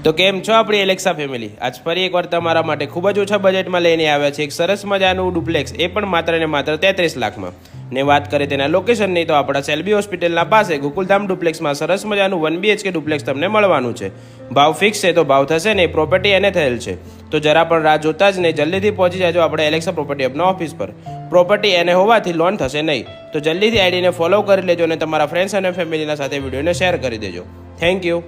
તો કેમ છો આપણી એલેક્સા ફેમિલી? આજ ફરી એકવાર તમારા માટે ખૂબ જ ઓછા બજેટમાં લઈને આવ્યા છે એક સરસ મજાનું ડુપ્લેક્સ, એ પણ માત્ર ને માત્ર 33 લાખમાં. ને વાત કરીએ તેના લોકેશનની તો આપણા સેલ્બી હોસ્પિટલના પાસે ગોકુલધામ ડુપ્લેક્સમાં સરસ મજાનું 1 BHK ડુપ્લેક્સ તમને મળવાનું છે. ભાવ ફિક્સ છે તો ભાવ થશે ને, પ્રોપર્ટી એને થયેલ છે. તો જરા પણ રાહ જોતા જ નહીં, જલ્દીથી પહોંચી જાજો આપણે એલેક્સા પ્રોપર્ટી હબના ઓફિસ પર. પ્રોપર્ટી એને હોવાથી લોન થશે નહીં, તો જલ્દીથી આઈડીને ફોલો કરી લેજો અને તમારા ફ્રેન્ડ્સ અને ફેમિલીના સાથે વિડીયોને શેર કરી દેજો. Thank you.